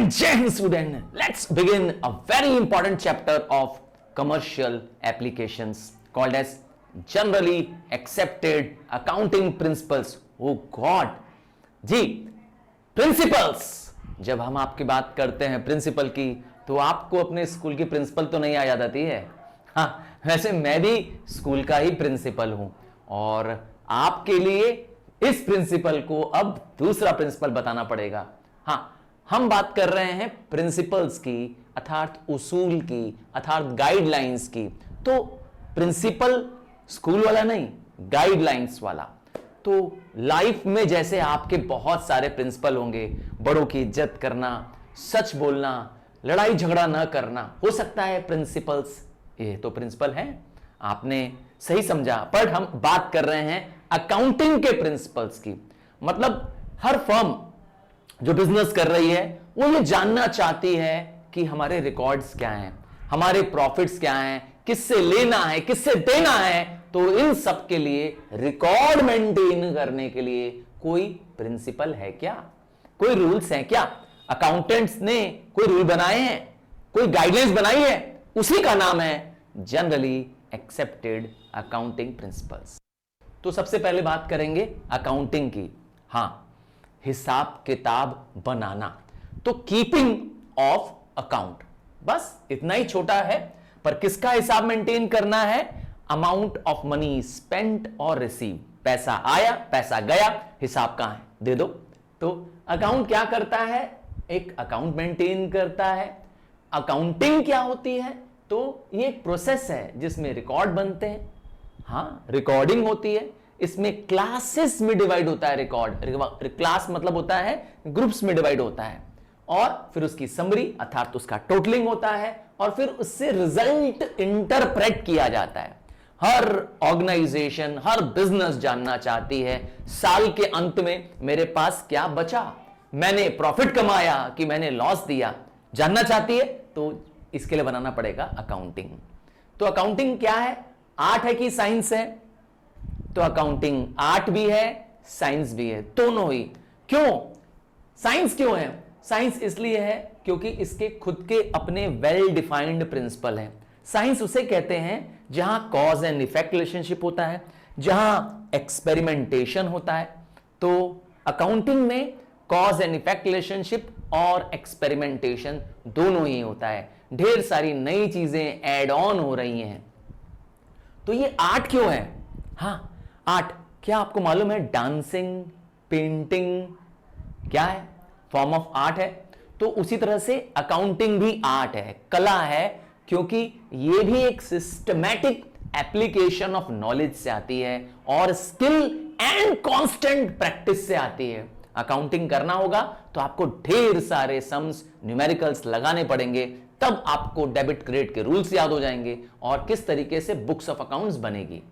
and Jai Hind student. Let's begin a very important chapter of commercial applications called as generally accepted accounting principles. Oh God, ji principles. जब हम आपकी बात करते हैं principal की तो आपको अपने स्कूल की प्रिंसिपल तो नहीं याद आती है। हाँ, वैसे मैं भी स्कूल का ही प्रिंसिपल हूं और आपके लिए इस प्रिंसिपल को अब दूसरा प्रिंसिपल बताना पड़ेगा। हाँ, हम बात कर रहे हैं प्रिंसिपल्स की, अर्थात उसूल की, अर्थात गाइडलाइंस की। तो प्रिंसिपल स्कूल वाला नहीं, गाइडलाइंस वाला। तो लाइफ में जैसे आपके बहुत सारे प्रिंसिपल होंगे, बड़ों की इज्जत करना, सच बोलना, लड़ाई झगड़ा ना करना, हो सकता है प्रिंसिपल्स, ये तो प्रिंसिपल है, आपने सही समझा। पर हम बात कर रहे हैं अकाउंटिंग के प्रिंसिपल्स की। मतलब हर फर्म जो बिजनेस कर रही है वो ये जानना चाहती है कि हमारे रिकॉर्ड्स क्या हैं, हमारे प्रॉफिट्स क्या हैं, किससे लेना है, किससे देना है। तो इन सब के लिए रिकॉर्ड मेंटेन करने के लिए कोई प्रिंसिपल है क्या, कोई रूल्स हैं क्या? अकाउंटेंट्स ने कोई रूल बनाए हैं, कोई गाइडलाइंस बनाई है, उसी का नाम है जनरली एक्सेप्टेड अकाउंटिंग प्रिंसिपल्स। तो सबसे पहले बात करेंगे अकाउंटिंग की। हां, हिसाब किताब बनाना, तो कीपिंग ऑफ अकाउंट, बस इतना ही छोटा है। पर किसका हिसाब मेंटेन करना है? अमाउंट ऑफ मनी स्पेंट और रिसीव, पैसा आया, पैसा गया, हिसाब कहां है, दे दो। तो अकाउंट क्या करता है? एक अकाउंट मेंटेन करता है। अकाउंटिंग क्या होती है? तो ये एक प्रोसेस है जिसमें रिकॉर्ड बनते हैं। हां, रिकॉर्डिंग होती है, इसमें क्लासेस में डिवाइड होता है रिकॉर्ड। क्लास मतलब होता है ग्रुप्स में डिवाइड होता है, और फिर उसकी समरी अर्थात उसका टोटलिंग होता है, और फिर उससे रिजल्ट इंटरप्रेट किया जाता है। हर ऑर्गेनाइजेशन, हर बिजनेस जानना चाहती है साल के अंत में मेरे पास क्या बचा, मैंने प्रॉफिट कमाया कि मैंने लॉस दिया, जानना चाहती है। तो इसके लिए बनाना पड़ेगा अकाउंटिंग। तो अकाउंटिंग क्या है? आर्ट है कि साइंस है? तो अकाउंटिंग आर्ट भी है, साइंस भी है, दोनों ही। क्यों साइंस क्यों है? साइंस इसलिए है क्योंकि इसके खुद के अपने वेल डिफाइंड प्रिंसिपल हैं। साइंस उसे कहते हैं जहां कॉज एंड इफेक्ट रिलेशनशिप होता है, जहां एक्सपेरिमेंटेशन होता है। तो अकाउंटिंग में कॉज एंड इफेक्ट रिलेशनशिप और एक्सपेरिमेंटेशन दोनों ही होता है। ढेर सारी नई चीजें ऐड ऑन हो रही हैं। तो ये आर्ट क्यों है? हां, आर्ट क्या आपको मालूम है? डांसिंग, पेंटिंग क्या है? फॉर्म ऑफ आर्ट है। तो उसी तरह से अकाउंटिंग भी आर्ट है, कला है, क्योंकि यह भी एक सिस्टमैटिक एप्लीकेशन ऑफ नॉलेज से आती है और स्किल एंड कांस्टेंट प्रैक्टिस से आती है। अकाउंटिंग करना होगा तो आपको ढेर सारे सम्स, न्यूमेरिकल्स लगाने पड़ेंगे, तब आपको डेबिट क्रेडिट के रूल्स याद हो जाएंगे और किस तरीके से बुक्स ऑफ अकाउंट्स बनेगी।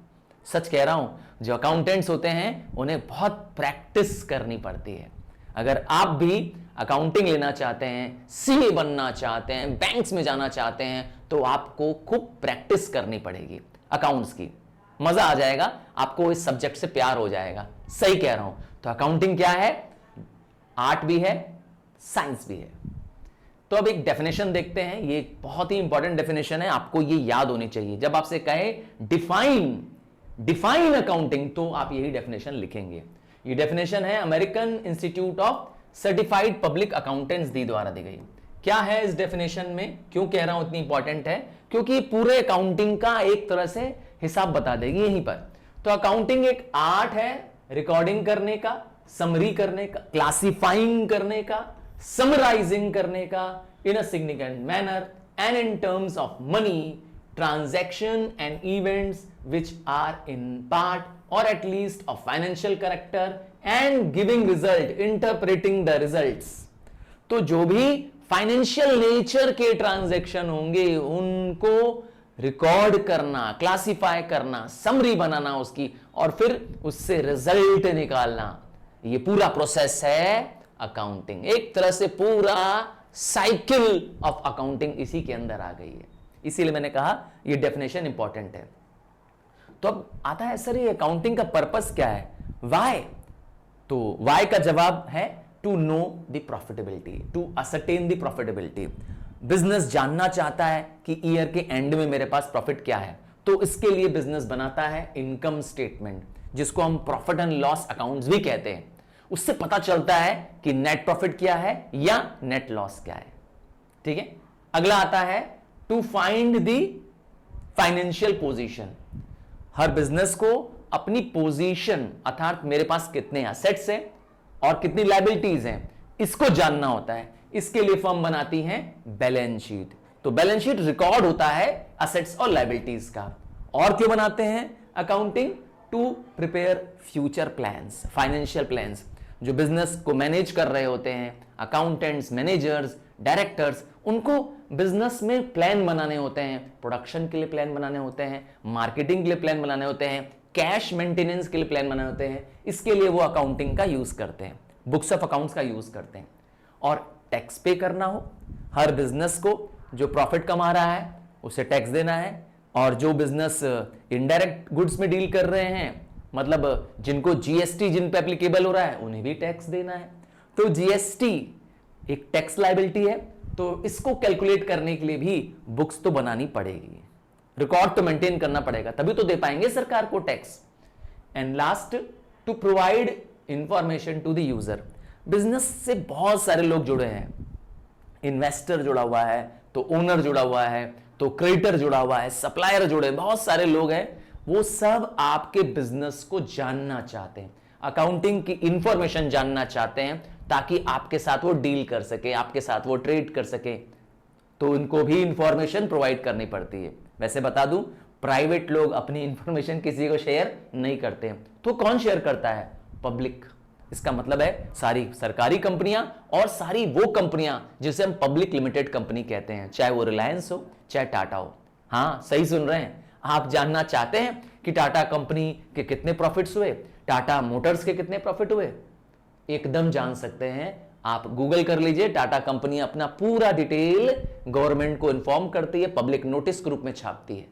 सच कह रहा हूं, जो अकाउंटेंट्स होते हैं उन्हें बहुत प्रैक्टिस करनी पड़ती है। अगर आप भी अकाउंटिंग लेना चाहते हैं, सीए बनना चाहते हैं, बैंक्स में जाना चाहते हैं, तो आपको खूब प्रैक्टिस करनी पड़ेगी अकाउंट्स की। मजा आ जाएगा, आपको इस सब्जेक्ट से प्यार हो जाएगा। सही कह रहा हूं। तो अकाउंटिंग क्या है? आर्ट भी है, साइंस भी है। तो अब एक डेफिनेशन देखते हैं। ये एक बहुत ही इंपॉर्टेंट डेफिनेशन है, आपको ये याद होनी चाहिए। जब आपसे कहे डिफाइन अकाउंटिंग, तो आप यही डेफिनेशन लिखेंगे। ये डेफिनेशन है American Institute of Certified Public Accountants दी द्वारा दी गई। क्या है इस डेफिनेशन में? क्यों कह रहा हूं इतनी इंपॉर्टेंट है? क्योंकि पूरे अकाउंटिंग का एक तरह से हिसाब बता देगी यहीं पर। तो अकाउंटिंग एक आर्ट है, रिकॉर्डिंग करने का, समरी करने का, क्लासिफाइंग करने का, समराइजिंग करने का in a significant manner and in terms of money, transaction and events which are in part or at least of financial character and giving result, interpreting the results। तो जो भी financial nature के transaction होंगे उनको record करना, classify करना, summary बनाना उसकी, और फिर उससे रिजल्ट निकालना, ये पूरा प्रोसेस है अकाउंटिंग। एक तरह से पूरा साइकिल ऑफ अकाउंटिंग इसी के अंदर आ गई है। इसीलिए मैंने कहा ये डेफिनेशन इंपॉर्टेंट है। तो अब आता है सर ये अकाउंटिंग का पर्पस क्या है? वाई? तो वाई का जवाब है to know the profitability, to ascertain the profitability. Business जानना चाहता है कि ईयर के एंड में मेरे पास प्रॉफिट क्या है, तो इसके लिए बिजनेस बनाता है इनकम स्टेटमेंट, जिसको हम प्रॉफिट एंड लॉस अकाउंट्स भी कहते हैं। उससे पता चलता है कि नेट प्रॉफिट क्या है या नेट लॉस क्या है। ठीक है, अगला आता है to find the financial position. हर बिजनेस को अपनी पोजीशन, अर्थात मेरे पास कितने एसेट्स हैं और कितनी लायबिलिटीज हैं, इसको जानना होता है। इसके लिए फर्म बनाती है बैलेंस शीट। तो बैलेंस शीट रिकॉर्ड होता है एसेट्स और लायबिलिटीज का। और क्यों बनाते हैं accounting? To prepare future plans, financial plans. जो बिजनेस को मैनेज कर रहे होते हैं, अकाउंटेंट्स, मैनेजर्स, डायरेक्टर्स, उनको बिजनेस में प्लान बनाने होते हैं। प्रोडक्शन के लिए प्लान बनाने होते हैं, मार्केटिंग के लिए प्लान बनाने होते हैं, कैश मेंटेनेंस के लिए प्लान बनाने होते हैं। इसके लिए वो अकाउंटिंग का यूज करते हैं, बुक्स ऑफ अकाउंट्स का यूज करते हैं। और टैक्स पे करना हो, हर बिजनेस को जो प्रॉफिट कमा रहा है उसे टैक्स देना है। और जो बिजनेस इनडायरेक्ट गुड्स में डील कर रहे हैं, मतलब जिनको जीएसटी जिन पे एप्लीकेबल हो रहा है, उन्हें भी टैक्स देना है। तो जीएसटी एक टैक्स लायबिलिटी है, तो इसको कैलकुलेट करने के लिए भी बुक्स तो बनानी पड़ेगी, रिकॉर्ड तो मेंटेन करना पड़ेगा, तभी तो दे पाएंगे सरकार को tax. And last, to provide information to the user. Business से बहुत सारे लोग जुड़े हैं, इन्वेस्टर जुड़ा हुआ है, तो ओनर जुड़ा हुआ है, तो क्रेडिटर जुड़ा हुआ है, सप्लायर जुड़े, बहुत सारे लोग हैं। वो सब आपके बिजनेस को जानना चाहते हैं, अकाउंटिंग की इंफॉर्मेशन जानना चाहते हैं, ताकि आपके साथ वो डील कर सके, आपके साथ वो ट्रेड कर सके। तो उनको भी इंफॉर्मेशन प्रोवाइड करनी पड़ती है। वैसे बता दूं, प्राइवेट लोग अपनी इंफॉर्मेशन किसी को शेयर नहीं करते हैं। तो कौन शेयर करता है? पब्लिक। इसका मतलब है सारी सरकारी कंपनियां और सारी वो कंपनियां जिसे हम पब्लिक लिमिटेड कंपनी कहते हैं, चाहे वो रिलायंस हो चाहे टाटा हो। हाँ, सही सुन रहे हैं आप। जानना चाहते हैं कि टाटा कंपनी के कितने प्रॉफिट्स हुए, टाटा मोटर्स के कितने प्रॉफिट हुए? एकदम जान सकते हैं। आप गूगल कर लीजिए, टाटा कंपनी अपना पूरा डिटेल गवर्नमेंट को इन्फॉर्म करती है, पब्लिक नोटिस के रूप में छापती है।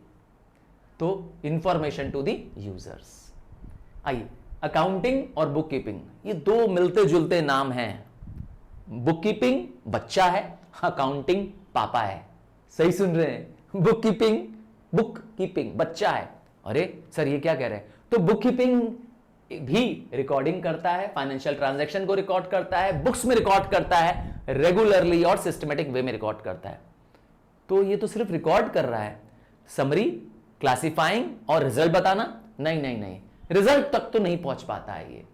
तो इंफॉर्मेशन टू द यूजर्स। आइए, अकाउंटिंग और बुक कीपिंग, ये दो मिलते जुलते नाम हैं। बुक कीपिंग बच्चा है, अकाउंटिंग पापा है। सही सुन रहे हैं, बुक कीपिंग बच्चा है। अरे सर, ये क्या कह रहे हैं? तो बुक कीपिंग भी रिकॉर्डिंग करता है, फाइनेंशियल ट्रांजैक्शन को रिकॉर्ड करता है, बुक्स में रिकॉर्ड करता है, रेगुलरली और सिस्टमेटिक वे में रिकॉर्ड करता है। तो ये तो सिर्फ रिकॉर्ड कर रहा है, समरी, क्लासिफाइंग और रिजल्ट बताना नहीं, रिजल्ट तक तो नहीं पहुंच पाता है ये।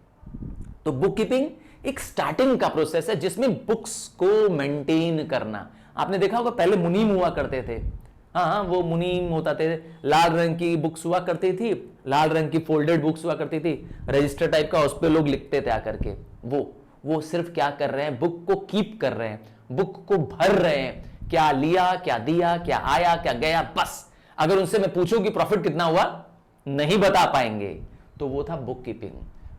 तो बुक कीपिंग एक स्टार्टिंग का प्रोसेस है, जिसमें बुक्स को मेंटेन करना। आपने देखा होगा पहले मुनीम हुआ करते थे। हाँ, वो मुनीम होता थे, लाल रंग की बुक्स हुआ करती थी, लाल रंग की फोल्डेड बुक्स हुआ करती थी, रजिस्टर टाइप का, उस पर लोग लिखते थे आकर के। वो सिर्फ क्या कर रहे हैं? बुक को कीप कर रहे हैं, बुक को भर रहे हैं। क्या लिया, क्या दिया, क्या आया, क्या गया, बस। अगर उनसे मैं पूछूं कि प्रॉफिट कितना हुआ, नहीं बता पाएंगे। तो वो था बुक कीपिंग।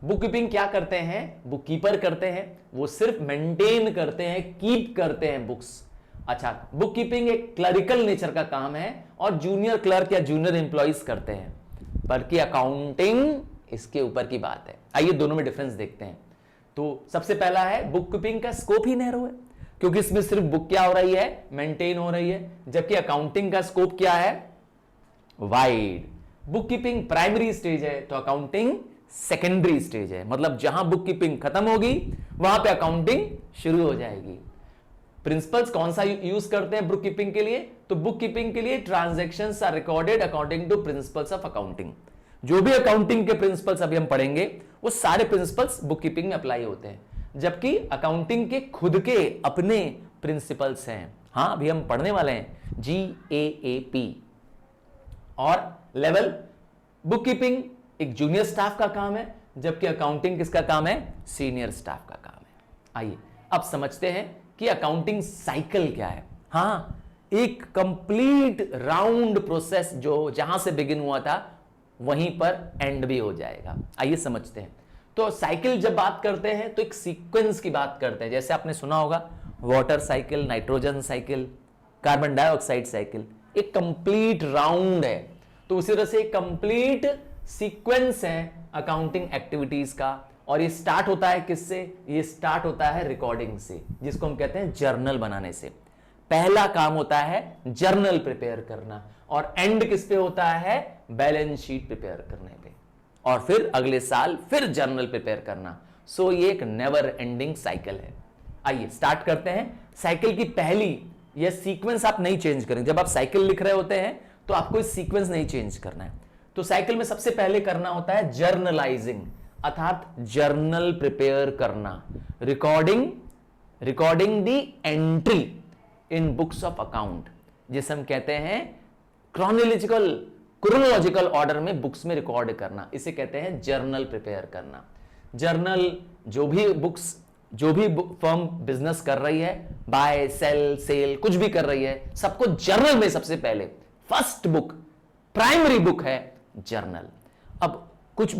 बुक कीपिंग क्या करते हैं? बुक कीपर करते हैं, वो सिर्फ मेंटेन करते हैं, कीप करते हैं बुक्स। अच्छा, बुक कीपिंग एक क्लरिकल नेचर का काम है और जूनियर क्लर्क या जूनियर एम्प्लॉइज करते हैं, बल्कि अकाउंटिंग इसके ऊपर की बात है। आइए दोनों में डिफरेंस देखते हैं। तो सबसे पहला है, बुक कीपिंग का स्कोप ही नैरो है, क्योंकि इसमें सिर्फ बुक क्या हो रही है? मेंटेन हो रही है। जबकि अकाउंटिंग का स्कोप क्या है? Wide. Book keeping primary stage है, तो अकाउंटिंग सेकेंडरी स्टेज है। मतलब जहां बुक कीपिंग खत्म होगी, वहां पे अकाउंटिंग शुरू हो जाएगी। प्रिंसिपल्स कौन सा यूज करते हैं बुक कीपिंग के लिए? तो बुक कीपिंग के लिए transactions are recorded according to principles of accounting. जो भी अकाउंटिंग के प्रिंसिपल्स अभी हम पढ़ेंगे, वो सारे प्रिंसिपल्स बुक कीपिंग में अप्लाई होते हैं। जबकि अकाउंटिंग के खुद के अपने प्रिंसिपल्स हैं। हाँ, अभी हम पढ़ने वाले हैं GAAP। और लेवल, बुक कीपिंग एक जूनियर स्टाफ का काम है, जबकि अकाउंटिंग किसका काम है? सीनियर स्टाफ का काम है। आइए अब समझते हैं कि अकाउंटिंग साइकिल क्या है। हाँ, एक कंप्लीट राउंड प्रोसेस, जो जहां से बिगिन हुआ था वहीं पर एंड भी हो जाएगा। आइए समझते हैं। तो साइकिल जब बात करते हैं तो एक सीक्वेंस की बात करते हैं। जैसे आपने सुना होगा water cycle, nitrogen cycle, carbon dioxide cycle, एक कंप्लीट राउंड है। तो उसी तरह से एक कंप्लीट सीक्वेंस है अकाउंटिंग एक्टिविटीज का, और ये स्टार्ट होता है किससे? ये स्टार्ट होता है रिकॉर्डिंग से, जिसको हम कहते हैं जर्नल बनाने से। पहला काम होता है जर्नल प्रिपेयर करना, और एंड किस पे होता है? बैलेंस शीट प्रिपेयर करने पे, और फिर अगले साल फिर जर्नल प्रिपेयर करना। सो ये एक नेवर एंडिंग साइकिल है। आइए स्टार्ट करते हैं। साइकिल की पहली, यह सीक्वेंस आप नहीं चेंज करेंगे। जब आप साइकिल लिख रहे होते हैं तो आपको इस सीक्वेंस नहीं चेंज करना है। तो साइकिल में सबसे पहले करना होता है जर्नलाइजिंग, अर्थात जर्नल प्रिपेयर करना, recording the entry in books of account, जिसे हम कहते हैं क्रोनोलॉजिकल ऑर्डर में बुक्स में रिकॉर्ड करना, इसे कहते हैं जर्नल प्रिपेयर करना। जर्नल जो भी फर्म बिजनेस कर रही है, बाय सेल कुछ भी कर रही है, सबको जर्नल में सबसे पहले फर्स्ट बुक, प्राइमरी बुक है जर्नल। अब कुछ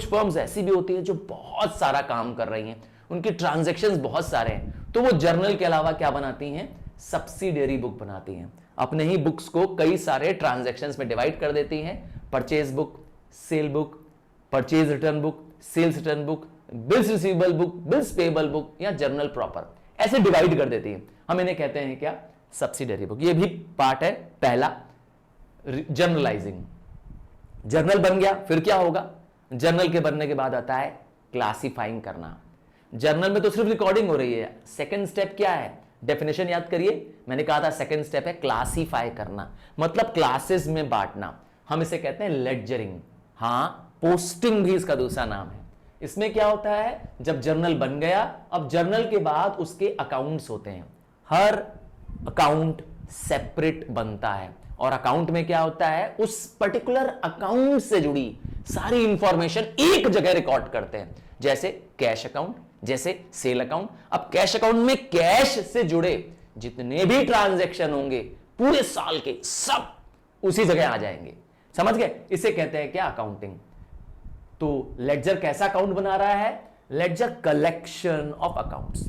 फर्म्स ऐसी भी होती है जो बहुत सारा काम कर रही हैं, उनके ट्रांजैक्शंस बहुत सारे हैं, तो वो जर्नल के अलावा क्या बनाती हैं? सब्सिडियरी बुक बनाती हैं। अपने ही बुक्स को कई सारे ट्रांजैक्शंस में डिवाइड कर देती हैं। Purchase book, sale book, purchase return book, sales return book, bills receivable book, bills payable book, या जर्नल प्रॉपर, ऐसे डिवाइड कर देती है। हम इन्हें कहते हैं क्या? Subsidiary book. ये भी पार्ट है पहला, जर्नलाइजिंग। जर्नल बन गया, फिर क्या होगा? जर्नल के बनने के बाद आता है क्लासिफाइंग करना। जर्नल में तो सिर्फ रिकॉर्डिंग हो रही है, सेकंड स्टेप क्या है? डेफिनेशन याद करिए, मैंने कहा था सेकंड स्टेप है क्लासिफाई करना, मतलब क्लासेस में बांटना। हम इसे कहते हैं लेडजरिंग। हां, पोस्टिंग भी इसका दूसरा नाम है। इसमें क्या होता है? जब जर्नल बन गया, अब जर्नल के बाद उसके अकाउंट्स होते हैं। हर अकाउंट सेपरेट बनता है, और अकाउंट में क्या होता है? उस पर्टिकुलर अकाउंट से जुड़ी सारी इंफॉर्मेशन एक जगह रिकॉर्ड करते हैं, जैसे कैश अकाउंट, जैसे सेल अकाउंट। अब कैश अकाउंट में कैश से जुड़े जितने भी ट्रांजैक्शन होंगे पूरे साल के, सब उसी जगह आ जाएंगे। समझ गए? इसे कहते हैं क्या? अकाउंटिंग। तो लेडजर कैसा अकाउंट बना रहा है? Ledger collection of accounts.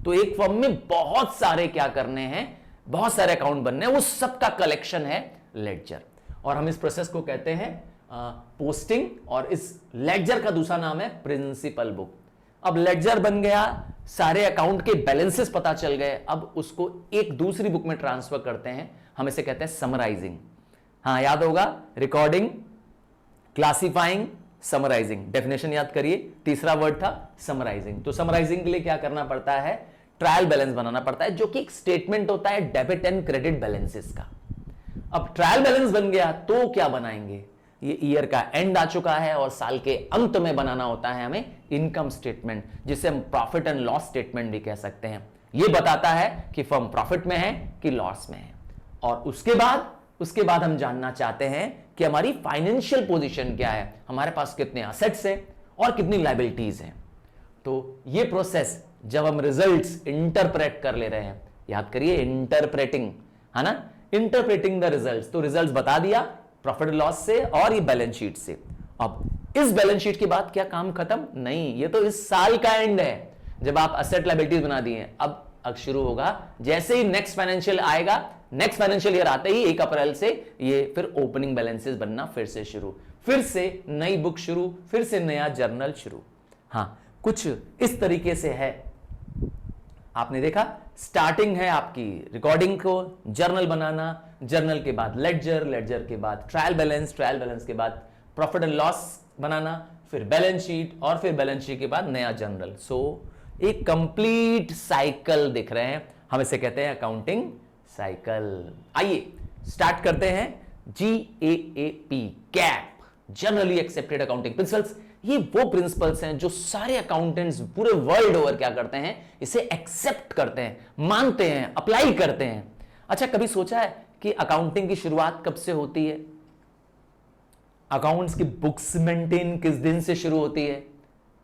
तो एक फर्म में बहुत सारे क्या करने हैं? बहुत सारे अकाउंट बनने हैं, वो सबका कलेक्शन है लेडजर। और हम इस प्रोसेस को कहते हैं पोस्टिंग, और इस लेडजर का दूसरा नाम है प्रिंसिपल बुक। अब लेडजर बन गया, सारे अकाउंट के बैलेंसेस पता चल गए, अब उसको एक दूसरी बुक में ट्रांसफर करते हैं, हम इसे कहते हैं समराइजिंग। हां, याद होगा, रिकॉर्डिंग, क्लासिफाइंग, समराइजिंग। डेफिनेशन याद करिए, तीसरा वर्ड था समराइजिंग। तो समराइजिंग के लिए क्या करना पड़ता है? ट्रायल बैलेंस बनाना पड़ता है, जो कि एक स्टेटमेंट होता है डेबिट एंड क्रेडिट बैलेंसेस का। अब ट्रायल बैलेंस बन गया तो क्या बनाएंगे? ये ईयर का एंड आ चुका है, और साल के अंत में बनाना होता है हमें इनकम स्टेटमेंट, जिसे हम प्रॉफिट एंड लॉस स्टेटमेंट भी कह सकते हैं। ये बताता है कि फर्म प्रॉफिट में है कि लॉस में है। और उसके बाद हम जानना चाहते हैं कि हमारी फाइनेंशियल पोजीशन क्या है, हमारे पास कितने असेट्स हैं और कितनी लायबिलिटीज हैं। तो ये प्रोसेस जब हम रिजल्ट्स इंटरप्रेट कर ले रहे हैं, याद करिए इंटरप्रेटिंग, है ना, इंटरप्रेटिंग द रिजल्ट्स। तो रिजल्ट्स बता दिया प्रॉफिट लॉस से और ये बैलेंस शीट से। अब इस बैलेंस शीट के बाद क्या काम खत्म? नहीं, ये तो इस साल का एंड है, जब आप असेट लायबिलिटीज बना दी हैं। अब शुरू होगा, जैसे ही नेक्स्ट फाइनेंशियल आएगा, नेक्स्ट फाइनेंशियल ईयर आते ही 1 अप्रैल से ये फिर ओपनिंग बैलेंसेस बनना फिर से शुरू, फिर से नई बुक शुरू, फिर से नया जर्नल शुरू। हां, कुछ इस तरीके से है। आपने देखा, स्टार्टिंग है आपकी रिकॉर्डिंग को, जर्नल बनाना, जर्नल के बाद लेडजर, लेडजर के बाद ट्रायल बैलेंस, ट्रायल बैलेंस के बाद प्रॉफिट एंड लॉस बनाना, फिर बैलेंस शीट, और फिर बैलेंस शीट के बाद नया जर्नल। सो एक कंप्लीट साइकिल दिख रहे हैं, हम इसे कहते हैं अकाउंटिंग साइकिल। आइए स्टार्ट करते हैं। GAAP, cap, generally accepted accounting principles. ये वो प्रिंसिपल्स हैं जो सारे अकाउंटेंट्स पूरे वर्ल्ड ओवर क्या करते हैं? इसे एक्सेप्ट करते हैं, मानते हैं, अप्लाई करते हैं। अच्छा, कभी सोचा है कि अकाउंटिंग की शुरुआत कब से होती है? अकाउंट्स की बुक्स मेंटेन किस दिन से शुरू होती है?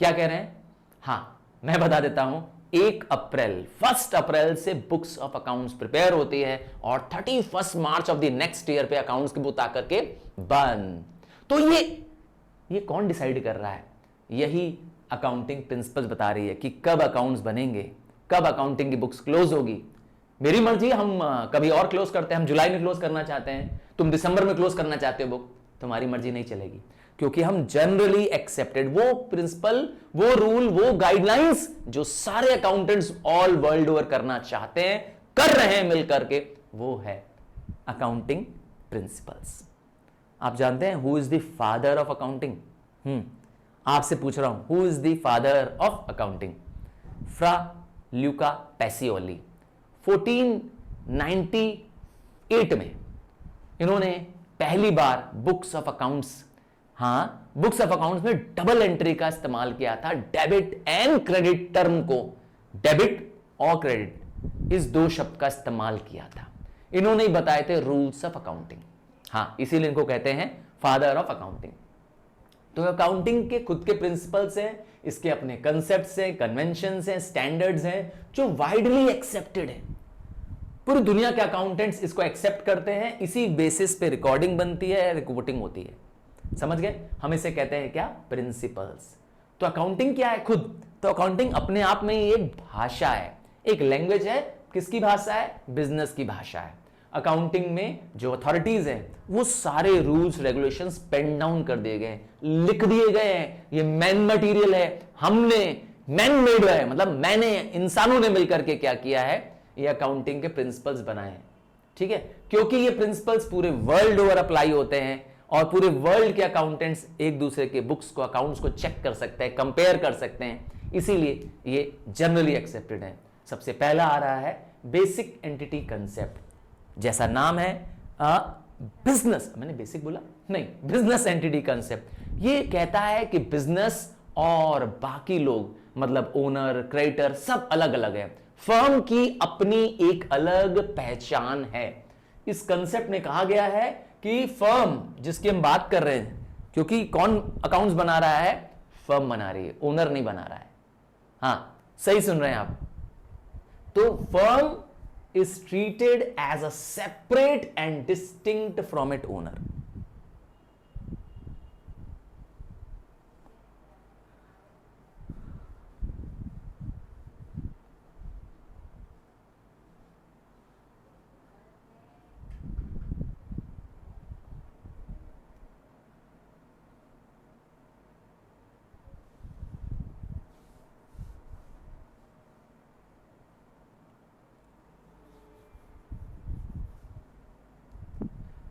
क्या कह रहे हैं? हां, मैं बता देता हूं, 1 अप्रैल से बुक्स ऑफ अकाउंट्स प्रिपेयर होती है, और 31 मार्च ऑफ द नेक्स्ट ईयर पे अकाउंट्स की बुक आकर के बंद। तो ये कौन डिसाइड कर रहा है? यही अकाउंटिंग प्रिंसिपल्स बता रही है कि कब अकाउंट्स बनेंगे, कब अकाउंटिंग की बुक्स क्लोज होगी। मेरी मर्जी, हम कभी और क्लोज करते हैं, हम जुलाई में क्लोज करना चाहते हैं, तुम दिसंबर में क्लोज करना चाहते हो बुक, तुम्हारी मर्जी नहीं चलेगी। क्योंकि हम जनरली एक्सेप्टेड, वो प्रिंसिपल, वो रूल, वो गाइडलाइंस जो सारे अकाउंटेंट्स ऑल वर्ल्ड ओवर करना चाहते हैं, कर रहे हैं मिलकर के, वो है अकाउंटिंग प्रिंसिपल्स। आप जानते हैं who is the father of accounting? आपसे पूछ रहा हूं, who is the father of accounting? Fra Luca Pacioli. 1498 में इन्होंने पहली बार books of accounts, books of accounts में डबल एंट्री का इस्तेमाल किया था, डेबिट एंड क्रेडिट टर्म को, डेबिट और क्रेडिट इस दो शब्द का इस्तेमाल किया था। इन्होंने ही बताए थे रूल्स ऑफ अकाउंटिंग, इसीलिए इनको कहते हैं फादर ऑफ अकाउंटिंग। तो अकाउंटिंग के खुद के प्रिंसिपल्स हैं, इसके अपने कंसेप्ट्स हैं, कन्वेंशंस हैं, स्टैंडर्ड्स हैं जो वाइडली एक्सेप्टेड है। पूरी दुनिया के अकाउंटेंट्स इसको एक्सेप्ट करते हैं, इसी बेसिस पे रिकॉर्डिंग बनती है, रिपोर्टिंग होती है। समझ गए? हम इसे कहते हैं क्या? प्रिंसिपल्स। तो अकाउंटिंग क्या है खुद? तो अकाउंटिंग अपने आप में ही एक भाषा है, एक लैंग्वेज है। किसकी भाषा है? बिजनेस की भाषा है। अकाउंटिंग में जो अथॉरिटीज हैं वो सारे रूल्स रेगुलेशंस पेन डाउन कर दिए गए, लिख दिए गए हैं। ये मैन मटेरियल है, हमने मैन मेड है, मतलब मैंने, इंसानों ने मिलकर के क्या किया है, ये अकाउंटिंग के प्रिंसिपल्स बनाए हैं। ठीक है? क्योंकि ये प्रिंसिपल्स पूरे वर्ल्ड ओवर अप्लाई होते हैं और पूरे वर्ल्ड के अकाउंटेंट्स एक दूसरे के बुक्स को, अकाउंट्स को चेक कर सकते हैं, कंपेयर कर सकते हैं, इसीलिए ये जनरली एक्सेप्टेड है। सबसे पहला आ रहा है बेसिक एंटिटी कंसेप्ट। जैसा नाम है बिजनेस, मैंने बेसिक बोला नहीं, बिजनेस एंटिटी कंसेप्ट। ये कहता है कि बिजनेस और बाकी लोग, मतलब ओनर, क्रेडिटर, सब अलग अलग है। फर्म की अपनी एक अलग पहचान है। इस कंसेप्ट में कहा गया है कि फर्म जिसकी हम बात कर रहे हैं, क्योंकि कौन अकाउंट्स बना रहा है? फर्म बना रही है, ओनर नहीं बना रहा है। सही सुन रहे हैं आप। तो firm is treated as a separate and distinct from its owner.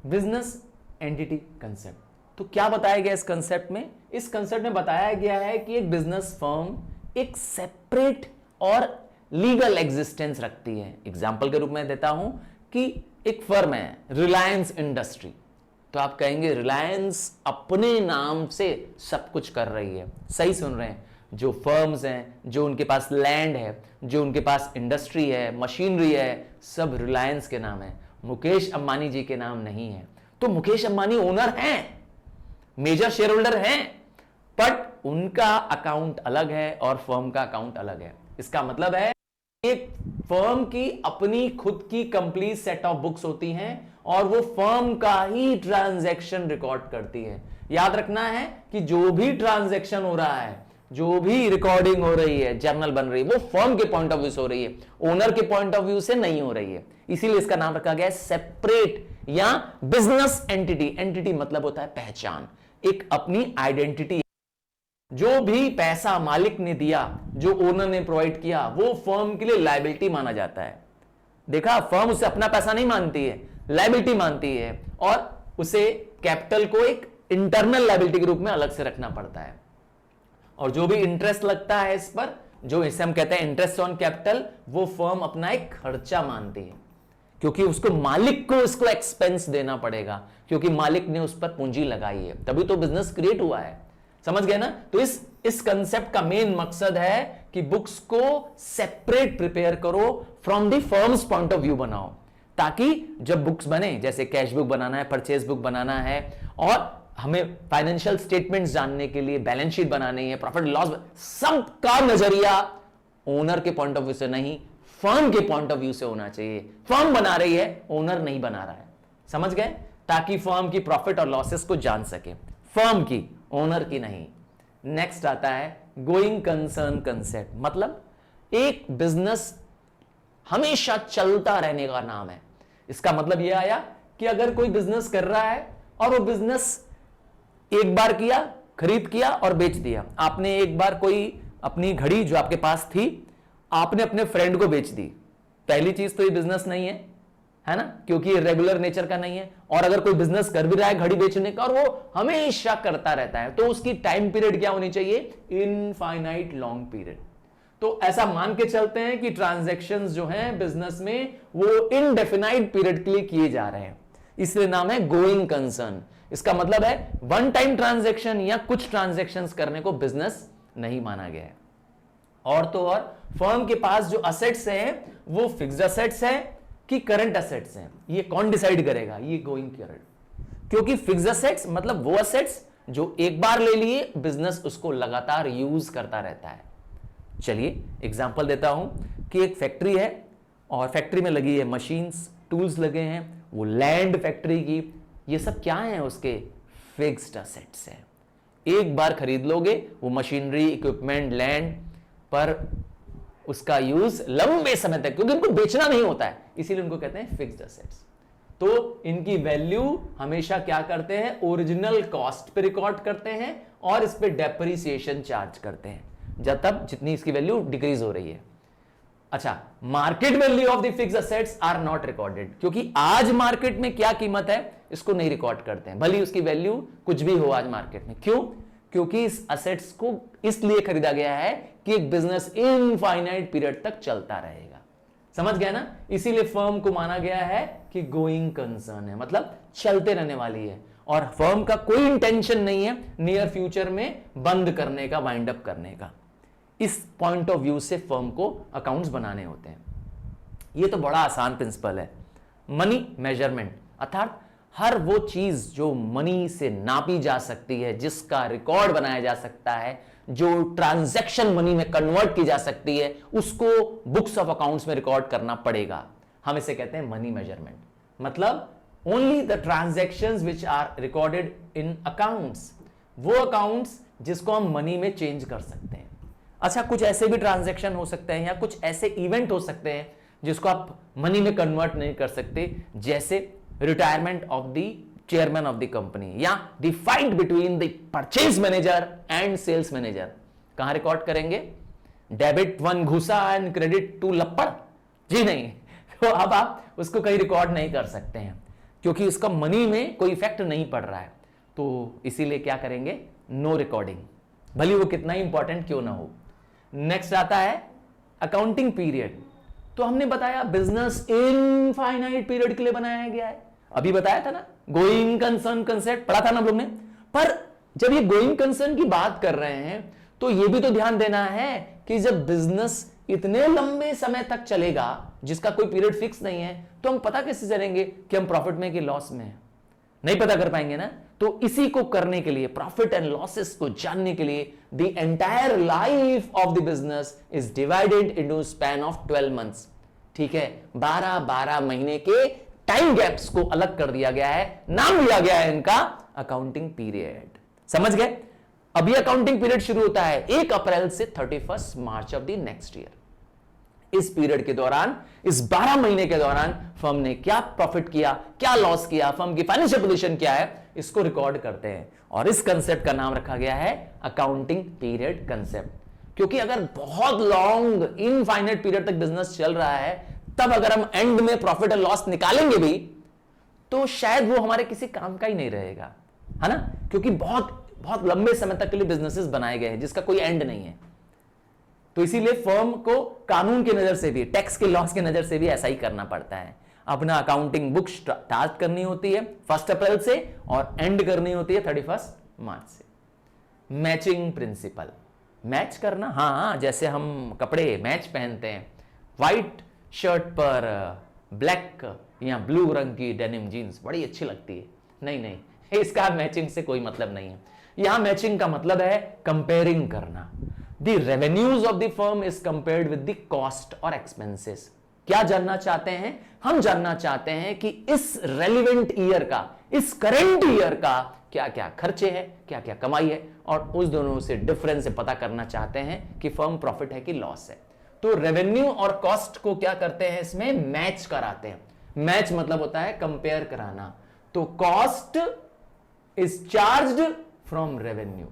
Business entity concept. तो क्या बताया गया इस कंसेप्ट में? इस कंसेप्ट में बताया गया है कि एक बिजनेस फर्म एक सेपरेट और लीगल एग्जिस्टेंस रखती है। एग्जांपल के रूप में देता हूं कि एक फर्म है रिलायंस इंडस्ट्री, तो आप कहेंगे रिलायंस अपने नाम से सब कुछ कर रही है। सही सुन रहे हैं। जो फर्म्स हैं, जो उनके पास लैंड है, जो उनके पास इंडस्ट्री है, मशीनरी है, सब रिलायंस के नाम है, मुकेश अंबानी जी के नाम नहीं है। तो मुकेश अंबानी ओनर हैं, मेजर शेयर होल्डर हैं, बट उनका अकाउंट अलग है और फर्म का अकाउंट अलग है। इसका मतलब है एक फर्म की अपनी खुद की कंप्लीट सेट ऑफ बुक्स होती हैं और वो फर्म का ही ट्रांजैक्शन रिकॉर्ड करती है। याद रखना है कि जो भी ट्रांजैक्शन हो रहा है, जो भी रिकॉर्डिंग हो रही है, जर्नल बन रही है, वो फर्म के पॉइंट ऑफ व्यू से हो रही है, ओनर के पॉइंट ऑफ व्यू से नहीं हो रही है। इसीलिए इसका नाम रखा गया है सेपरेट या बिजनेस एंटिटी। एंटिटी मतलब होता है पहचान, एक अपनी आइडेंटिटी। जो भी पैसा मालिक ने दिया, जो ओनर ने प्रोवाइड किया, वो फर्म के लिए लायबिलिटी माना जाता है। देखा, फर्म उसे अपना पैसा नहीं मानती है, लायबिलिटी मानती है, और उसे कैपिटल को एक इंटरनल लायबिलिटी के रूप में अलग से रखना पड़ता है। और जो भी इंटरेस्ट लगता है इस पर, जो इसे हम कहते हैं इंटरेस्ट ऑन कैपिटल, वो फर्म अपना एक खर्चा मानती है, क्योंकि उसको मालिक को इसको एक्सपेंस देना पड़ेगा, क्योंकि मालिक ने उस पर पूंजी लगाई है, तभी तो बिजनेस क्रिएट हुआ है। समझ गए ना? तो इस कंसेप्ट का मेन मकसद है कि बुक्स को सेपरेट प्रिपेयर करो, from the firms point of view बनाओ, ताकि जब बुक्स बने, जैसे कैश बुक बनाना है, परचेज बुक बनाना है, और हमें फाइनेंशियल स्टेटमेंट्स जानने के लिए बैलेंस शीट बनानी है, प्रॉफिट लॉस, सबका नजरिया ओनर के पॉइंट ऑफ व्यू से नहीं, फर्म के पॉइंट ऑफ व्यू से होना चाहिए। फर्म बना रही है, ओनर नहीं बना रहा है। समझ गए? ताकि फर्म की प्रॉफिट और लॉसेस को जान सके, फर्म की, ओनर की नहीं। नेक्स्ट आता है गोइंग कंसर्न कंसेप्ट। मतलब एक बिजनेस हमेशा चलता रहने का नाम है। इसका मतलब यह आया कि अगर कोई बिजनेस कर रहा है और वो बिजनेस एक बार किया, खरीद किया और बेच दिया। आपने एक बार कोई अपनी घड़ी जो आपके पास थी, आपने अपने फ्रेंड को बेच दी। पहली चीज तो ये बिजनेस नहीं है ना, क्योंकि ये रेगुलर नेचर का नहीं है। और अगर कोई बिजनेस कर भी रहा है घड़ी बेचने का और वो हमेशा करता रहता है, तो उसकी टाइम पीरियड क्या होनी चाहिए? Infinite long period. तो ऐसा मान के चलते हैं कि ट्रांजैक्शंस जो हैं बिजनेस में वो इनडेफिनाइट पीरियड के लिए किए जा रहे हैं, इसलिए नाम है गोइंग कंसर्न। इसका मतलब है वन टाइम ट्रांजैक्शन या कुछ ट्रांजैक्शंस करने को बिजनेस नहीं माना गया है। और तो और फर्म के पास जो असेट्स हैं वो फिक्स्ड असेट्स हैं कि करंट असेट्स हैं, ये कौन डिसाइड करेगा? ये गोइंग करंट। क्योंकि फिक्स्ड असेट्स मतलब वो असेट्स जो एक बार ले लिए, बिजनेस उसको लगातार यूज करता रहता है। चलिए एग्जांपल देता हूं कि एक फैक्ट्री है और फैक्ट्री में लगी है मशीन्स, टूल्स लगे हैं, वो लैंड फैक्ट्री की, ये सब क्या है? उसके फिक्स्ड असेट्स है। एक बार खरीद लोगे वो मशीनरी, इक्विपमेंट, लैंड, पर उसका यूज लंबे समय तक, क्योंकि इनको बेचना नहीं होता है, इसीलिए उनको कहते हैं फिक्स्ड असेट्स। तो इनकी वैल्यू हमेशा क्या करते हैं? ओरिजिनल कॉस्ट पे रिकॉर्ड करते हैं और इस पे डेप्रिसिएशन चार्ज करते हैं जब तक जितनी इसकी वैल्यू डिक्रीज हो रही है। अच्छा, market value of the fixed assets are not recorded, क्योंकि आज मार्केट में क्या कीमत है इसको नहीं रिकॉर्ड करते हैं, भले उसकी वैल्यू कुछ भी हो आज मार्केट में। क्यों? क्योंकि इस असेट्स को इसलिए खरीदा गया है कि एक बिजनेस इनफाइनाइट पीरियड तक चलता रहेगा। समझ गया ना? इसीलिए फर्म को माना गया है कि गोइंग कंसर्न है, मतलब चलते रहने वाली है और फर्म का कोई इंटेंशन नहीं है नियर फ्यूचर में बंद करने का, वाइंड अप करने का। इस पॉइंट ऑफ व्यू से फर्म को अकाउंट्स बनाने होते हैं। यह तो बड़ा आसान प्रिंसिपल है। मनी मेजरमेंट अर्थात हर वो चीज जो मनी से नापी जा सकती है, जिसका रिकॉर्ड बनाया जा सकता है, जो ट्रांजैक्शन मनी में कन्वर्ट की जा सकती है, उसको बुक्स ऑफ अकाउंट्स में रिकॉर्ड करना पड़ेगा। हम इसे कहते हैं मनी मेजरमेंट। मतलब only the transactions which are recorded in accounts, वो अकाउंट्स जिसको हम मनी में चेंज कर सकते हैं। अच्छा, कुछ ऐसे भी ट्रांजैक्शन हो सकते हैं या कुछ ऐसे इवेंट हो सकते हैं जिसको आप मनी में कन्वर्ट नहीं कर सकते, जैसे retirement of the chairman of the company या the fight between the purchase manager and sales manager. कहां रिकॉर्ड करेंगे? डेबिट 1 घुसा एंड क्रेडिट 2 लपड़? जी नहीं। तो अब आप उसको कहीं रिकॉर्ड नहीं कर सकते हैं क्योंकि उसका मनी में कोई इफेक्ट नहीं पड़ रहा है। तो इसीलिए क्या करेंगे? नो रिकॉर्डिंग, भले वो कितना ही इंपॉर्टेंट क्यों ना हो। नेक्स्ट आता है अकाउंटिंग पीरियड। तो हमने बताया बिजनेस इनफाइनाइट पीरियड के लिए बनाया गया है, अभी बताया था ना, गोइंग कंसर्न कंसेप्ट पढ़ा था ना हम लोग ने। पर जब ये गोइंग कंसर्न की बात कर रहे हैं तो ये भी तो ध्यान देना है कि जब बिजनेस इतने लंबे समय तक चलेगा जिसका कोई पीरियड फिक्स नहीं है, तो हम पता कैसे चलेंगे कि हम प्रॉफिट में कि लॉस में हैं? नहीं पता कर पाएंगे ना। तो इसी को करने के लिए, प्रॉफिट एंड लॉसेस को जानने के लिए, the entire life of the business is divided into span of 12 months. ठीक है, 12-12 महीने के टाइम गैप्स को अलग कर दिया गया है, नाम दिया गया है इनका अकाउंटिंग पीरियड। समझ गए? अभी अकाउंटिंग पीरियड शुरू होता है 1 अप्रैल से 31 मार्च ऑफ द नेक्स्ट ईयर। इस पीरियड के दौरान, इस 12 महीने के दौरान फर्म ने क्या प्रॉफिट किया, क्या लॉस किया, फर्म की फाइनेंशियल पोजीशन क्या है, इसको रिकॉर्ड करते हैं। और इस कंसेप्ट का नाम रखा गया है अकाउंटिंग पीरियड कंसेप्ट। क्योंकि अगर बहुत लॉन्ग इनफाइनाइट पीरियड तक बिजनेस चल रहा है, तब अगर हम एंड में प्रॉफिट एंड लॉस निकालेंगे भी, तो शायद वो हमारे किसी काम का ही नहीं रहेगा, है ना? क्योंकि बहुत बहुत लंबे समय तक के लिए बिजनेसेस बनाए गए हैं जिसका कोई एंड नहीं है। तो इसीलिए फर्म को कानून की नजर से भी, टैक्स के लॉस की नजर से भी ऐसा ही करना पड़ता है। अपना अकाउंटिंग बुक स्टार्ट करनी होती है 1 अप्रैल से और एंड करनी होती है 31 मार्च से। मैचिंग प्रिंसिपल, मैच करना। हाँ, जैसे हम कपड़े मैच पहनते हैं, व्हाइट शर्ट पर ब्लैक या ब्लू रंग की डेनिम जीन्स बड़ी अच्छी लगती है। नहीं नहीं, इसका मैचिंग से कोई मतलब नहीं है। यहां मैचिंग का मतलब है कंपेयरिंग करना। The revenues of the firm is compared with the cost और एक्सपेंसेस। क्या जानना चाहते हैं? हम जानना चाहते हैं कि इस रेलिवेंट ईयर का, इस करेंट ईयर का क्या क्या खर्चे हैं, क्या क्या कमाई है, और उस दोनों से डिफरेंस से पता करना चाहते हैं कि फर्म प्रॉफिट है कि लॉस है। तो रेवेन्यू और कॉस्ट को क्या करते हैं? इसमें मैच कराते हैं। मैच मतलब होता है कंपेयर कराना। तो cost is charged from revenue.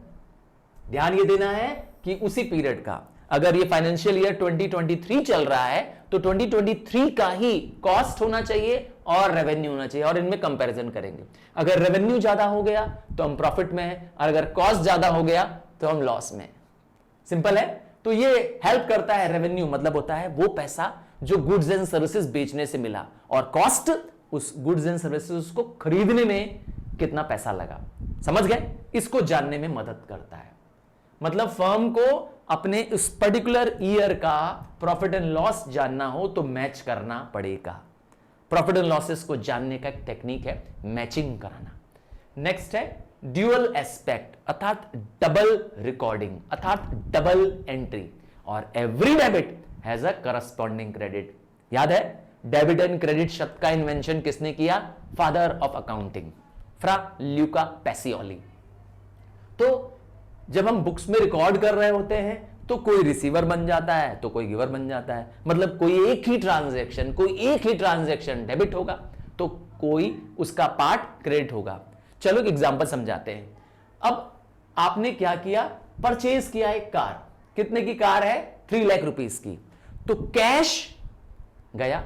ध्यान ये देना है कि उसी पीरियड का, अगर ये फाइनेंशियल ईयर 2023 चल रहा है तो 2023 का ही कॉस्ट होना चाहिए और रेवेन्यू होना चाहिए, और इनमें कंपैरिजन करेंगे। अगर रेवेन्यू ज्यादा हो गया तो हम प्रॉफिट में हैं, और अगर कॉस्ट ज्यादा हो गया तो हम लॉस में हैं। सिंपल है। तो ये हेल्प करता है। रेवेन्यू मतलब होता है वो पैसा जो गुड्स एंड सर्विसेज बेचने से मिला, और कॉस्ट उस गुड्स एंड सर्विसेज को खरीदने में कितना पैसा लगा। समझ गए? इसको जानने में मदद करता है। मतलब फर्म को अपने उस पर्टिकुलर ईयर का प्रॉफिट एंड लॉस जानना हो तो मैच करना पड़ेगा। प्रॉफिट एंड लॉसेस को जानने का एक टेक्निक है मैचिंग कराना। नेक्स्ट है ड्यूअल एस्पेक्ट, अर्थात डबल रिकॉर्डिंग, अर्थात डबल एंट्री। और every debit has a corresponding credit. याद है डेबिट एंड क्रेडिट शब्द का इन्वेंशन किसने किया? Father of accounting, Fra Luca Pacioli. तो जब हम बुक्स में रिकॉर्ड कर रहे होते हैं तो कोई रिसीवर बन जाता है तो कोई गिवर बन जाता है। मतलब कोई एक ही ट्रांजैक्शन डेबिट होगा तो कोई उसका पार्ट क्रेडिट होगा। चलो एक एग्जांपल समझाते हैं। अब आपने क्या किया? परचेज किया एक कार। कितने की कार है? 3 लाख रुपीस की। तो कैश गया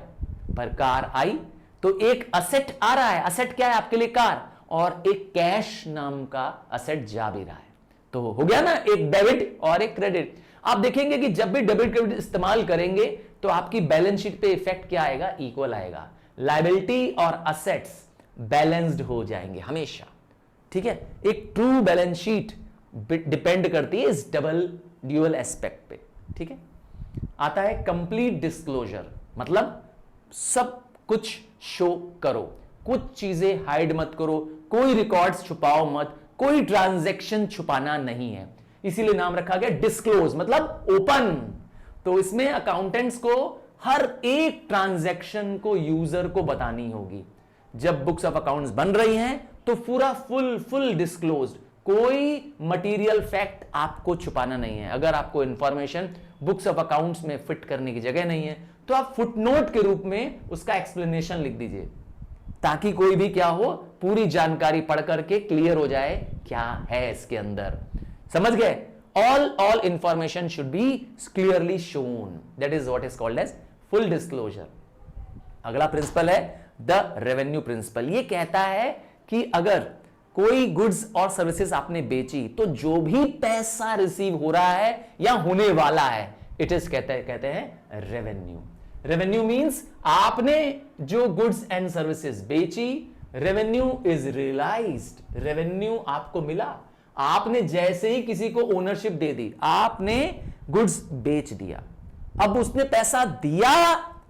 पर कार आई, तो एक असेट आ रहा है। असेट क्या है आपके लिए? कार। और एक कैश नाम का असेट जा भी रहा है। तो हो गया ना, एक डेबिट और एक क्रेडिट। आप देखेंगे कि जब भी डेबिट क्रेडिट इस्तेमाल करेंगे तो आपकी बैलेंस शीट पे इफेक्ट क्या आएगा? इक्वल आएगा। लायबिलिटी और असेट्स बैलेंस्ड हो जाएंगे हमेशा। ठीक है? एक ट्रू बैलेंस शीट डिपेंड करती है इस डबल ड्यूअल एस्पेक्ट पे। ठीक है? आता है कंप्लीट डिस्क्लोजर, मतलब सब कुछ शो करो, कुछ चीजें हाइड मत करो, कोई रिकॉर्ड्स छुपाओ मत, कोई ट्रांजैक्शन छुपाना नहीं है। इसीलिए नाम रखा गया डिस्क्लोज, मतलब ओपन। तो इसमें अकाउंटेंट्स को हर एक ट्रांजैक्शन को यूजर को बतानी होगी। जब बुक्स ऑफ अकाउंट्स बन रही हैं तो पूरा फुल डिस्क्लोज्ड, कोई मटेरियल फैक्ट आपको छुपाना नहीं है। अगर आपको इंफॉर्मेशन बुक्स ऑफ अकाउंट्स में फिट करने की जगह नहीं है तो आप फुटनोट के रूप में उसका एक्सप्लेनेशन लिख दीजिए, ताकि कोई भी क्या हो, पूरी जानकारी पढ़ करके क्लियर हो जाए क्या है इसके अंदर। समझ गए? All information should be clearly shown. That is what is called as full disclosure. अगला प्रिंसिपल है द रेवेन्यू प्रिंसिपल। ये कहता है कि अगर कोई गुड्स और सर्विसेज आपने बेची तो जो भी पैसा रिसीव हो रहा है या होने वाला है, इट इज कहते हैं रेवेन्यू। रेवेन्यू मींस आपने जो गुड्स एंड सर्विसेज बेची, रेवेन्यू इज रियलाइज्ड। रेवेन्यू आपको मिला। आपने जैसे ही किसी को ओनरशिप दे दी, आपने गुड्स बेच दिया। अब उसने पैसा दिया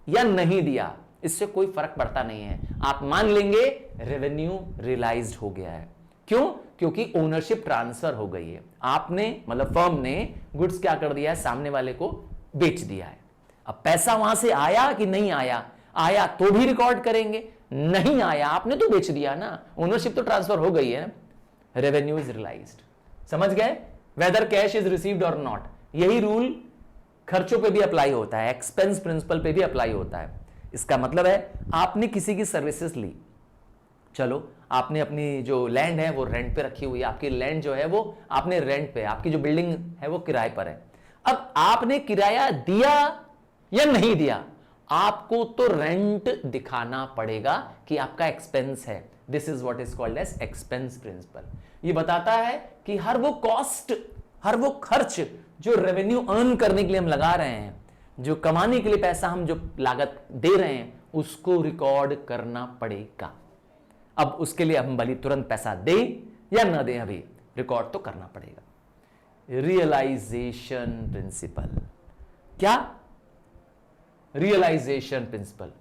या नहीं दिया, इससे कोई फर्क पड़ता नहीं है। आप मान लेंगे रेवेन्यू रियलाइज्ड हो गया है। क्यों? क्योंकि ओनरशिप ट्रांसफर हो गई है। आपने मतलब फर्म ने गुड्स क्या कर दिया है? सामने वाले को बेच दिया है। अब पैसा वहां से आया कि नहीं आया? आया तो भी रिकॉर्ड करेंगे, नहीं आया आपने तो बेच दिया ना, ओनरशिप तो ट्रांसफर हो गई है। Revenue is realised. समझ गए? वेदर कैश इज रिसीव्ड और नॉट। यही रूल खर्चों पे भी अप्लाई होता है, एक्सपेंस प्रिंसिपल पे भी अप्लाई होता है। इसका मतलब है आपने किसी की सर्विसेज ली, चलो आपने अपनी जो लैंड है वो रेंट पे रखी हुई है, आपकी लैंड जो है वो आपने रेंट पे, आपकी जो बिल्डिंग है वो किराए पर है। अब आपने किराया दिया या नहीं दिया, आपको तो रेंट दिखाना पड़ेगा कि आपका एक्सपेंस है। This is what is called as expense principle. ये बताता है कि हर वो कॉस्ट, हर वो खर्च जो रेवेन्यू अर्न करने के लिए हम लगा रहे हैं, जो कमाने के लिए पैसा हम जो लागत दे रहे हैं, उसको रिकॉर्ड करना पड़ेगा। अब उसके लिए हम भले तुरंत पैसा दें या ना दें, अभी रिकॉर्ड तो करना पड़ेगा। Realisation principle. क्या? Realisation principle.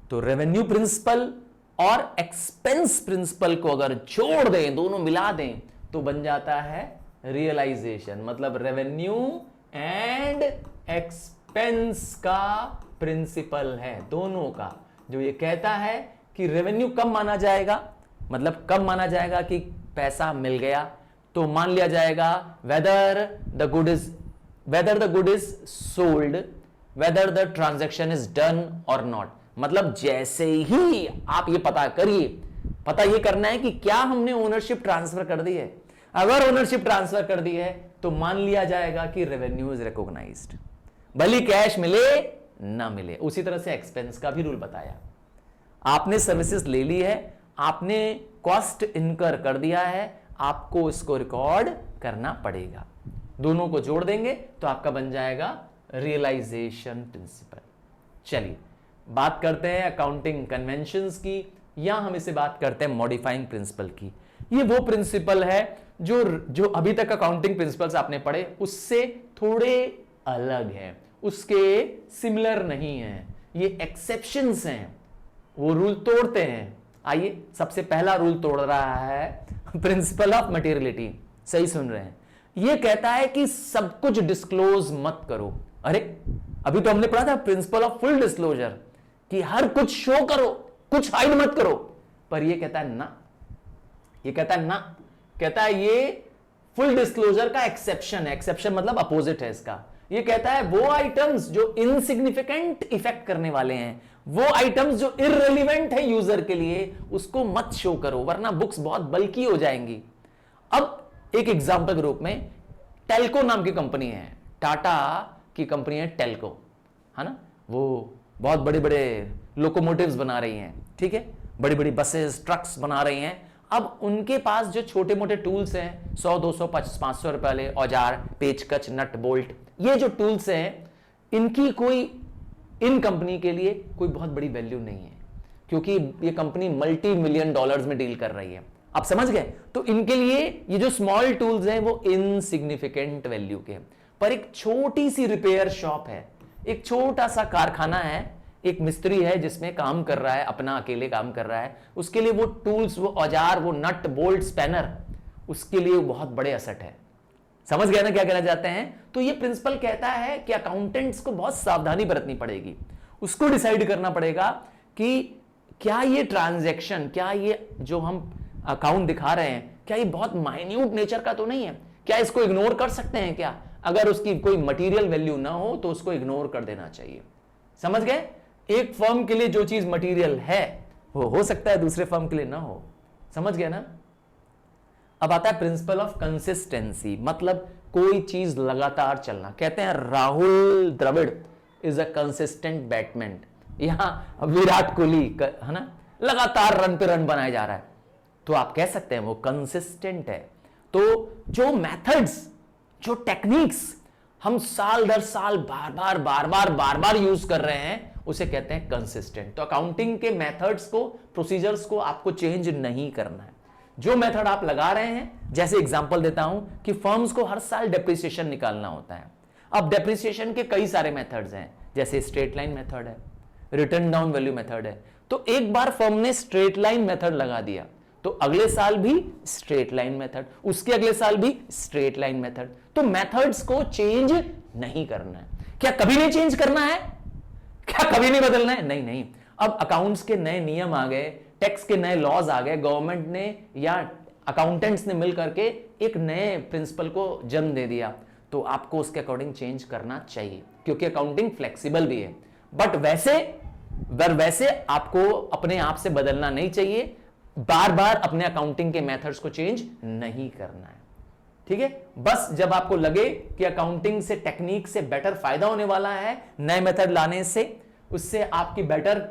तो रेवेन्यू प्रिंसिपल और एक्सपेंस प्रिंसिपल को अगर जोड़ दें, दोनों मिला दें, तो बन जाता है रियलाइजेशन। मतलब रेवेन्यू एंड एक्सपेंस का प्रिंसिपल है, दोनों का। जो ये कहता है कि रेवेन्यू कब माना जाएगा, मतलब कब माना जाएगा कि पैसा मिल गया, तो मान लिया जाएगा whether the good is whether the good is sold, whether the transaction is done और नॉट। मतलब जैसे ही आप ये पता ये करना है कि क्या हमने ओनरशिप ट्रांसफर कर दी है। अगर ओनरशिप ट्रांसफर कर दी है तो मान लिया जाएगा कि रेवेन्यू इज रिकॉग्नाइज्ड, भले कैश मिले ना मिले। उसी तरह से एक्सपेंस का भी रूल बताया। आपने सर्विसेज ले ली है, आपने कॉस्ट इनकर कर दिया है, आपको इसको रिकॉर्ड करना पड़ेगा। दोनों को जोड़ देंगे तो आपका बन जाएगा रियलाइजेशन प्रिंसिपल। चलिए बात करते हैं अकाउंटिंग कन्वेंशंस की, या हम इसे बात करते हैं मॉडिफाइंग प्रिंसिपल की। ये वो प्रिंसिपल है जो अभी तक अकाउंटिंग प्रिंसिपल्स आपने पढ़े उससे थोड़े अलग है, उसके सिमिलर नहीं है, ये एक्सेप्शंस हैं, वो रूल तोड़ते हैं। आइए, सबसे पहला रूल तोड़ रहा है प्रिंसिपल ऑफ मटेरियलिटी। सही सुन रहे हैं, ये कहता है कि सब कुछ डिस्क्लोज मत करो। अरे अभी तो हमने पढ़ा था प्रिंसिपल ऑफ फुल डिस्क्लोजर कि हर कुछ शो करो, कुछ हाइड मत करो। पर ये कहता है ना, ये कहता है ना, कहता है ये फुल डिस्क्लोजर का एक्सेप्शन है। एक्सेप्शन मतलब अपोजिट है इसका। ये कहता है वो आइटम्स जो इनसिग्निफिकेंट इफेक्ट करने वाले हैं, वो आइटम्स जो इररिलेवेंट है यूजर के लिए, उसको मत शो करो, वरना बुक्स बहुत बल्कि हो जाएंगी। अब एक एग्जांपल के रूप में टेल्को नाम की कंपनी है, टाटा की कंपनी है टेल्को, है ना, वो बहुत बड़े बड़े लोकोमोटिव्स बना रही हैं, ठीक है, बड़ी बड़ी बसेस ट्रक्स बना रही हैं। अब उनके पास जो छोटे मोटे टूल्स हैं, 100 200 500 रुपए वाले औजार, पेचकच, नट बोल्ट, ये जो टूल्स हैं, इनकी कोई इन कंपनी के लिए कोई बहुत बड़ी वैल्यू नहीं है, क्योंकि ये कंपनी मल्टी मिलियन डॉलर्स में डील कर रही है। आप समझ गए? तो इनके लिए ये जो स्मॉल टूल्स हैं वो इनसिग्निफिकेंट वैल्यू के। पर एक छोटी सी रिपेयर शॉप है, एक छोटा सा कारखाना है, एक मिस्त्री है जिसमें काम कर रहा है, अपना अकेले काम कर रहा है, उसके लिए वो टूल्स, वो औजार, वो नट बोल्ट स्पैनर, उसके लिए बहुत बड़े एसेट है। समझ गए ना क्या कहना चाहते हैं? तो ये प्रिंसिपल कहता है कि अकाउंटेंट्स को बहुत सावधानी बरतनी पड़ेगी, उसको डिसाइड करना पड़ेगा कि क्या ये ट्रांजैक्शन, क्या ये जो हम अकाउंट दिखा रहे हैं, क्या ये बहुत माइन्यूट नेचर का तो नहीं है, क्या इसको इग्नोर कर सकते हैं क्या? अगर उसकी कोई मटेरियल वैल्यू ना हो तो उसको इग्नोर कर देना चाहिए। समझ गए? एक फर्म के लिए जो चीज मटेरियल है वो हो सकता है दूसरे फर्म के लिए ना हो। समझ गए ना? अब आता है प्रिंसिपल ऑफ कंसिस्टेंसी, मतलब कोई चीज लगातार चलना। कहते हैं Rahul Dravid is a consistent batsman. यहां विराट कोहली है ना, लगातार रन पे रन बनाया जा रहा है, तो आप कह सकते हैं वो कंसिस्टेंट है। तो जो मेथड्स, जो टेक्निक्स हम साल दर साल बार बार यूज कर रहे हैं, उसे कहते हैं कंसिस्टेंट। तो अकाउंटिंग के मेथड्स को, प्रोसीजर्स को आपको चेंज नहीं करना है। जो मेथड आप लगा रहे हैं, जैसे एग्जांपल देता हूं कि फर्म्स को हर साल डेप्रिसिएशन निकालना होता है। अब डेप्रिसिएशन के कई सारे मेथड्स हैं, जैसे स्ट्रेट लाइन मेथड है, रिटर्न डाउन वैल्यू मेथड है। तो एक बार फर्म ने स्ट्रेट लाइन मेथड लगा दिया तो अगले साल भी स्ट्रेट लाइन मेथड, उसके अगले साल भी स्ट्रेट लाइन मेथड। तो मेथड्स को चेंज नहीं करना है। क्या कभी नहीं चेंज करना है? क्या कभी नहीं बदलना है? नहीं नहीं। अब अकाउंट्स के नए नियम आ गए, टैक्स के नए लॉज आ गए, गवर्नमेंट ने या अकाउंटेंट्स ने मिलकर के एक नए प्रिंसिपल को जन्म दे दिया, तो आपको उसके अकॉर्डिंग चेंज करना चाहिए, क्योंकि अकाउंटिंग फ्लेक्सिबल भी है। बट वैसे आपको अपने आप से बदलना नहीं चाहिए, बार बार अपने अकाउंटिंग के मेथड्स को चेंज नहीं करना है। ठीक है? बस जब आपको लगे कि अकाउंटिंग से, टेक्निक से बेटर फायदा होने वाला है नए मेथड लाने से, उससे आपकी बेटर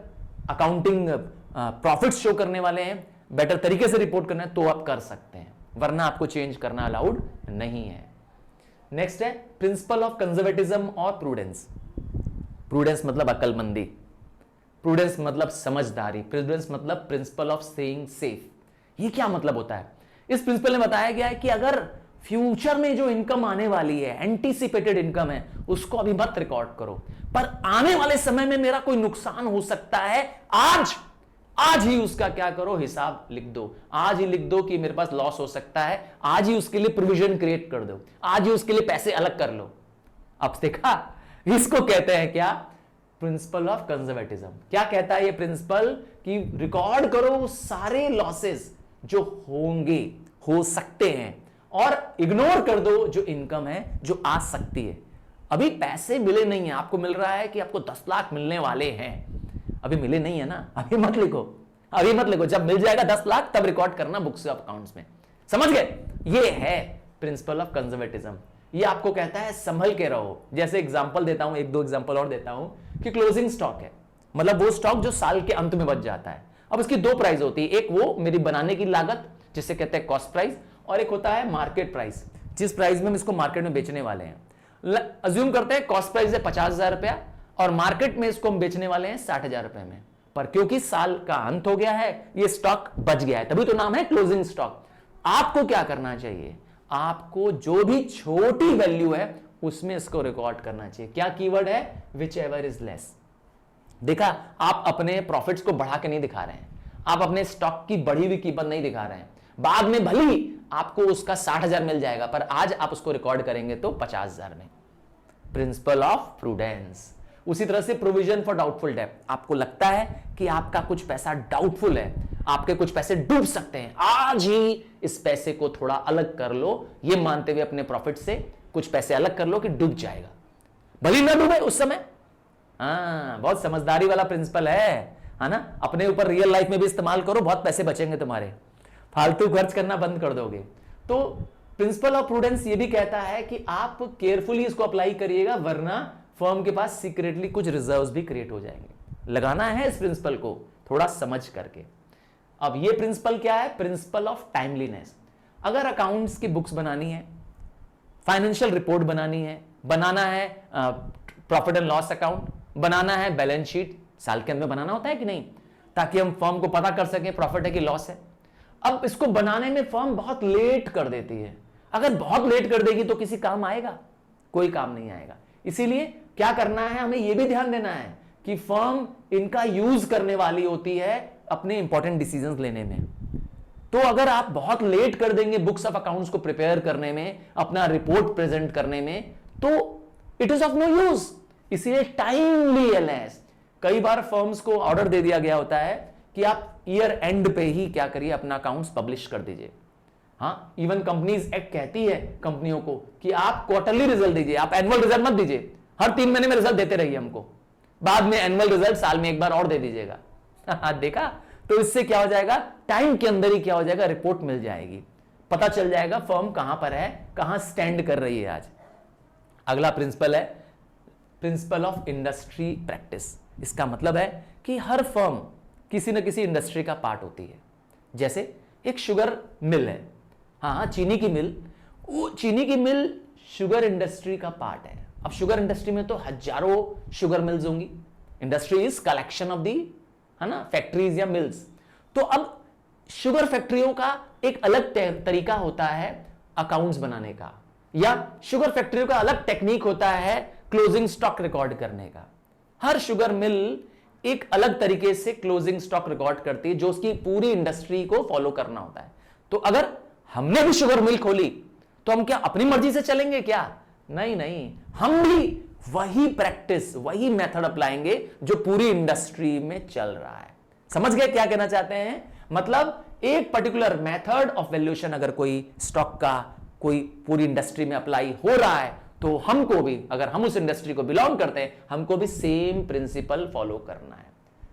अकाउंटिंग प्रॉफिट्स शो करने वाले हैं, बेटर तरीके से रिपोर्ट करना है, तो आप कर सकते हैं, वरना आपको चेंज करना अलाउड नहीं है। नेक्स्ट है प्रिंसिपल ऑफ कंजर्वेटिज्म और प्रूडेंस। प्रूडेंस मतलब अक्लमंदी, प्रूडेंस मतलब समझदारी, प्रूडेंस मतलब प्रिंसिपल ऑफ स्टेइंग सेफ। ये क्या मतलब होता है? इस प्रिंसिपल में बताया गया है कि अगर फ्यूचर में जो इनकम आने वाली है, एंटीसिपेटेड इनकम है, उसको अभी मत रिकॉर्ड करो, पर आने वाले समय में मेरा कोई नुकसान हो सकता है, आज ही उसका क्या करो, हिसाब लिख दो। आज ही लिख दो कि मेरे पास लॉस हो सकता है, आज ही उसके लिए प्रोविजन क्रिएट कर दो, आज ही उसके लिए पैसे अलग कर लो। अब देखा, इसको कहते हैं क्या? Principle of conservatism. क्या कहता है ये प्रिंसिपल? कि रिकॉर्ड करो सारे लॉसेस जो होंगे, हो सकते हैं, और इग्नोर कर दो जो इनकम है जो आ सकती है। अभी पैसे मिले नहीं है, आपको मिल रहा है कि आपको 10 लाख मिलने वाले हैं, अभी मिले नहीं है ना, अभी मत लिखो, अभी मत लिखो, जब मिल जाएगा 10 लाख तब रिकॉर्ड करना बुक्स ऑफ अकाउंट्स में। समझ गए? ये है प्रिंसिपल ऑफ कंजर्वेटिज्म। ये आपको कहता है संभल के रहो। जैसे एग्जांपल देता हूं, एक दो एग्जांपल और देता हूं कि क्लोजिंग स्टॉक है, मतलब वो स्टॉक जो साल के अंत में बच जाता है। अब इसकी दो प्राइस होती है, एक वो मेरी बनाने की लागत जिसे कहते हैं कॉस्ट प्राइस, और एक होता है मार्केट प्राइस, जिस प्राइस में हम इसको मार्केट में बेचने वाले हैं। अज्यूम करते हैं कॉस्ट प्राइस है 50,000 रुपया और मार्केट में इसको हम बेचने वाले हैं 60,000 रुपए में, पर क्योंकि साल का अंत हो गया है ये स्टॉक बच गया है, तभी तो नाम है क्लोजिंग स्टॉक। आपको क्या करना चाहिए? आपको जो भी छोटी वैल्यू है उसमें इसको रिकॉर्ड करना चाहिए। क्या कीवर्ड है? Which ever is less. देखा, आप अपने प्रॉफिट्स को बढ़ा के नहीं दिखा रहे हैं, आप अपने स्टॉक की बढ़ी हुई कीमत नहीं दिखा रहे हैं। बाद में भली आपको उसका 60,000 मिल जाएगा, पर आज आप उसको रिकॉर्ड करेंगे तो 50,000 में। Principle of prudence. उसी तरह से प्रोविजन फॉर डाउटफुल डेट। आपको लगता है कि आपका कुछ पैसा डाउटफुल है, आपके कुछ पैसे डूब सकते हैं, आज ही इस पैसे को थोड़ा अलग कर लो, ये मानते हुए अपने प्रॉफिट से कुछ पैसे अलग कर लो कि डूब जाएगा, भले ना डूबे उस समय। बहुत समझदारी वाला प्रिंसिपल है ना? अपने ऊपर रियल लाइफ में भी इस्तेमाल करो, बहुत पैसे बचेंगे तुम्हारे, फालतू खर्च करना बंद कर दोगे। तो प्रिंसिपल ऑफ प्रूडेंस ये भी कहता है कि आप केयरफुली इसको अप्लाई करिएगा, वरना फर्म के पास सीक्रेटली कुछ रिजर्व्स भी क्रिएट हो जाएंगे। लगाना है इस प्रिंसिपल को थोड़ा समझ करके। अब ये प्रिंसिपल क्या है? Principle of timeliness. अगर अकाउंट्स की बुक्स बनानी है, फाइनेंशियल रिपोर्ट बनानी है, बनाना है प्रॉफिट एंड लॉस अकाउंट, बनाना है बैलेंस शीट, साल के अंदर बनाना होता है कि नहीं, ताकि हम फर्म को पता कर सकें प्रॉफिट है कि लॉस है। अब इसको बनाने में फर्म बहुत लेट कर देती है। अगर बहुत लेट कर देगी तो किसी काम आएगा? कोई काम नहीं आएगा। इसीलिए क्या करना है, हमें यह भी ध्यान देना है कि फर्म इनका यूज करने वाली होती है अपने इंपॉर्टेंट डिसीजंस लेने में। तो अगर आप बहुत लेट कर देंगे बुक्स ऑफ अकाउंट्स को प्रिपेयर करने में, अपना रिपोर्ट प्रेजेंट करने में, तो it is of no use. इसीलिए टाइमली एलएस। कई बार फर्म्स को ऑर्डर दे दिया गया होता है कि आप ईयर एंड पे ही क्या करिए, अपना अकाउंट्स पब्लिश कर दीजिए। हाँ, इवन कंपनीज एक्ट कहती है कंपनियों को कि आप क्वार्टरली रिजल्ट दीजिए, आप एनुअल रिजल्ट मत दीजिए, हर 3 महीने में रिजल्ट देते रहिए हमको, बाद में एनुअल रिजल्ट साल में एक बार और दे दीजिएगा। देखा, तो इससे क्या हो जाएगा, टाइम के अंदर ही क्या हो जाएगा, रिपोर्ट मिल जाएगी, पता चल जाएगा फर्म कहां पर है, कहां स्टैंड कर रही है आज। अगला प्रिंसिपल है प्रिंसिपल ऑफ इंडस्ट्री प्रैक्टिस। इसका मतलब है कि हर फर्म किसी न किसी इंडस्ट्री का पार्ट होती है। जैसे एक शुगर मिल है, हाँ चीनी की मिल, वो चीनी की मिल शुगर इंडस्ट्री का पार्ट है। अब शुगर इंडस्ट्री में तो हजारों शुगर मिल्स होंगी। Industry is collection of the, है ना, फैक्ट्रीज या मिल्स। तो अब शुगर फैक्ट्रियों का एक अलग तरीका होता है अकाउंट्स बनाने का, या शुगर फैक्ट्रियों का अलग टेक्निक होता है क्लोजिंग स्टॉक रिकॉर्ड करने का। हर शुगर मिल एक अलग तरीके से क्लोजिंग स्टॉक रिकॉर्ड करती है, जो उसकी पूरी इंडस्ट्री को फॉलो करना होता है। तो अगर हमने भी शुगर मिल खोली तो हम क्या अपनी मर्जी से चलेंगे क्या? नहीं नहीं, हम भी वही प्रैक्टिस, वही मेथड अपनाएंगे जो पूरी इंडस्ट्री में चल रहा है। समझ गए क्या कहना चाहते हैं? मतलब एक पर्टिकुलर मेथड ऑफ वैल्यूएशन अगर कोई स्टॉक का कोई पूरी इंडस्ट्री में अप्लाई हो रहा है, तो हमको भी, अगर हम उस इंडस्ट्री को बिलोंग करते हैं, हमको भी सेम प्रिंसिपल फॉलो करना है।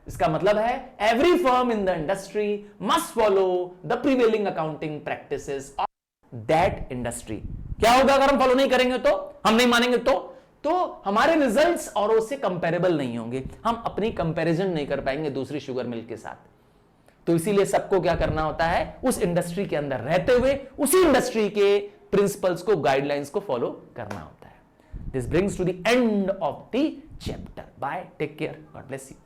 इसका मतलब है every firm in the industry must follow the prevailing accounting practices of that industry. क्या होगा अगर हम फॉलो नहीं करेंगे, तो हम नहीं मानेंगे, तो हमारे रिजल्ट्स औरों से कंपेरेबल नहीं होंगे, हम अपनी कंपैरिजन नहीं कर पाएंगे दूसरी शुगर मिल के साथ। तो इसीलिए सबको क्या करना होता है, उस इंडस्ट्री के अंदर रहते हुए उसी इंडस्ट्री के प्रिंसिपल्स को, गाइडलाइंस को फॉलो करना होता है। This brings to the end of the chapter. Bye, take care, God bless you.